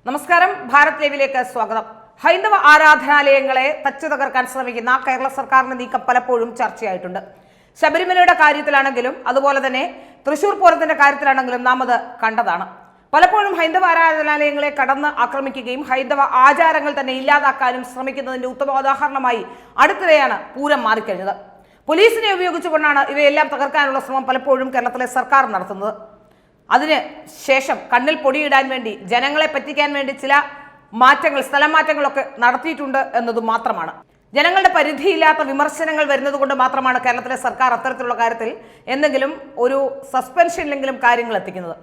നമസ്കാരം, ഭാരത് ലൈവിലേക്ക് സ്വാഗതം. ഹൈന്ദവ ആരാധനാലയങ്ങളെ തച്ചു തകർക്കാൻ ശ്രമിക്കുന്ന കേരള സർക്കാരിന്റെ നീക്കം പലപ്പോഴും ചർച്ചയായിട്ടുണ്ട്. ശബരിമലയുടെ കാര്യത്തിലാണെങ്കിലും അതുപോലെ തന്നെ തൃശൂർ പൂരത്തിന്റെ കാര്യത്തിലാണെങ്കിലും നാം അത് കണ്ടതാണ്. പലപ്പോഴും ഹൈന്ദവ ആരാധനാലയങ്ങളെ കടന്ന് ആക്രമിക്കുകയും ഹൈന്ദവ ആചാരങ്ങൾ തന്നെ ഇല്ലാതാക്കാനും ശ്രമിക്കുന്നതിന്റെ ഉത്തമ ഉദാഹരണമായി അടുത്തിടെയാണ് പൂരം മാറിക്കഴിഞ്ഞത്. പോലീസിനെ ഉപയോഗിച്ചുകൊണ്ടാണ് ഇവയെല്ലാം തകർക്കാനുള്ള ശ്രമം പലപ്പോഴും കേരളത്തിലെ സർക്കാർ നടത്തുന്നത്. അതിന് ശേഷം കണ്ണിൽ പൊടിയിടാൻ വേണ്ടി ജനങ്ങളെ പറ്റിക്കാൻ വേണ്ടി ചില മാറ്റങ്ങൾ, സ്ഥലം മാറ്റങ്ങളൊക്കെ നടത്തിയിട്ടുണ്ട് എന്നതു മാത്രമാണ്. ജനങ്ങളുടെ പരിധിയില്ലാത്ത വിമർശനങ്ങൾ വരുന്നത് കൊണ്ട് മാത്രമാണ് കേരളത്തിലെ സർക്കാർ അത്തരത്തിലുള്ള കാര്യത്തിൽ എന്തെങ്കിലും ഒരു സസ്പെൻഷനിലെങ്കിലും കാര്യങ്ങൾ എത്തിക്കുന്നത്.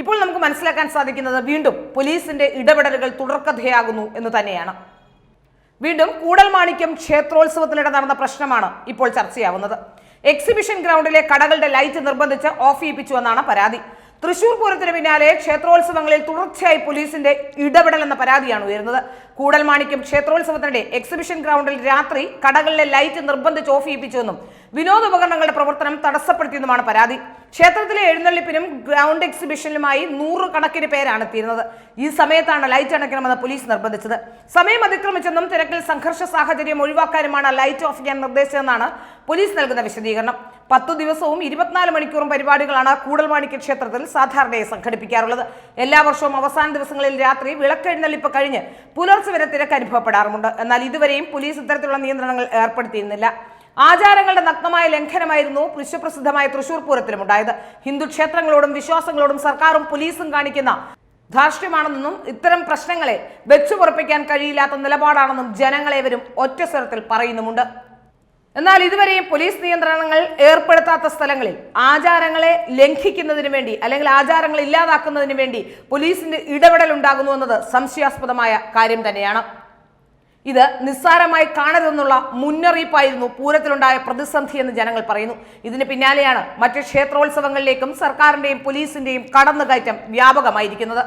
ഇപ്പോൾ നമുക്ക് മനസ്സിലാക്കാൻ സാധിക്കുന്നത് വീണ്ടും പോലീസിന്റെ ഇടപെടലുകൾ തുടർക്കഥയാകുന്നു എന്ന് തന്നെയാണ്. വീണ്ടും കൂടൽമാണിക്യം ക്ഷേത്രോത്സവത്തിനിടെ നടന്ന പ്രശ്നമാണ് ഇപ്പോൾ ചർച്ചയാവുന്നത്. എക്സിബിഷൻ ഗ്രൗണ്ടിലെ കടകളുടെ ലൈറ്റ് നിർബന്ധിച്ച് ഓഫ് ചെയ്യിപ്പിച്ചുവെന്നാണ് പരാതി. തൃശൂർ പൂരത്തിന് പിന്നാലെ ക്ഷേത്രോത്സവങ്ങളിൽ തുടർച്ചയായി പോലീസിന്റെ ഇടപെടൽ എന്ന പരാതിയാണ് ഉയരുന്നത്. കൂടൽമാണിക്യം ക്ഷേത്രോത്സവത്തിനിടെ എക്സിബിഷൻ ഗ്രൗണ്ടിൽ രാത്രി കടകളിലെ ലൈറ്റ് നിർബന്ധിച്ച് ഓഫ് ചെയ്യിപ്പിച്ചുവെന്നും വിനോദോപകരണങ്ങളുടെ പ്രവർത്തനം തടസ്സപ്പെടുത്തിയെന്നുമാണ് പരാതി. ക്ഷേത്രത്തിലെ എഴുന്നള്ളിപ്പിനും ഗ്രൗണ്ട് എക്സിബിഷനിലുമായി 100 കണക്കിന് പേരാണ് എത്തിയിരുന്നത്. ഈ സമയത്താണ് ലൈറ്റ് അണയ്ക്കണമെന്ന് പോലീസ് നിർബന്ധിച്ചത്. സമയം അതിക്രമിച്ചെന്നും തിരക്കിൽ സംഘർഷ സാഹചര്യം ഒഴിവാക്കാനുമാണ് ലൈറ്റ് ഓഫ് ചെയ്യാൻ നിർദ്ദേശിച്ചതെന്നാണ് പോലീസ് നൽകുന്ന വിശദീകരണം. 10 ദിവസവും 24 മണിക്കൂറും പരിപാടികളാണ് കൂടൽമാണിക്യ ക്ഷേത്രത്തിൽ സാധാരണയായി സംഘടിപ്പിക്കാറുള്ളത്. എല്ലാ വർഷവും അവസാന ദിവസങ്ങളിൽ രാത്രി വിളക്കെഴുന്നള്ളിപ്പ് കഴിഞ്ഞ് പുലർച്ചെ വരെ തിരക്ക് അനുഭവപ്പെടാറുമുണ്ട്. എന്നാൽ ഇതുവരെയും പോലീസ് ഇത്തരത്തിലുള്ള നിയന്ത്രണങ്ങൾ ഏർപ്പെടുത്തിയിരുന്നില്ല. ആചാരങ്ങളുടെ നഗ്നമായ ലംഘനമായിരുന്നു വിശ്വപ്രസിദ്ധമായ തൃശൂർ പൂരത്തിലും ഉണ്ടായത്. ഹിന്ദു ക്ഷേത്രങ്ങളോടും വിശ്വാസങ്ങളോടും സർക്കാരും പോലീസും കാണിക്കുന്ന ധാർഷ്ട്യമാണെന്നും ഇത്തരം പ്രശ്നങ്ങളെ വെച്ചുപുറപ്പിക്കാൻ കഴിയില്ലാത്ത നിലപാടാണെന്നും ജനങ്ങളേവരും ഒറ്റ സ്വരത്തിൽ പറയുന്നുമുണ്ട്. എന്നാൽ ഇതുവരെയും പോലീസ് നിയന്ത്രണങ്ങൾ ഏർപ്പെടുത്താത്ത സ്ഥലങ്ങളിൽ ആചാരങ്ങളെ ലംഘിക്കുന്നതിന് വേണ്ടി അല്ലെങ്കിൽ ആചാരങ്ങൾ ഇല്ലാതാക്കുന്നതിന് വേണ്ടി പോലീസിന്റെ ഇടപെടൽ ഉണ്ടാകുന്നു എന്നത് സംശയാസ്പദമായ കാര്യം തന്നെയാണ്. ഇത് നിസ്സാരമായി കാണരുതെന്നുള്ള മുന്നറിയിപ്പായിരുന്നു പൂരത്തിലുണ്ടായ പ്രതിസന്ധി എന്ന് ജനങ്ങൾ പറയുന്നു. ഇതിന് പിന്നാലെയാണ് മറ്റ് ക്ഷേത്രോത്സവങ്ങളിലേക്കും സർക്കാരിന്റെയും പോലീസിന്റെയും കടന്നുകയറ്റം വ്യാപകമായിരിക്കുന്നത്.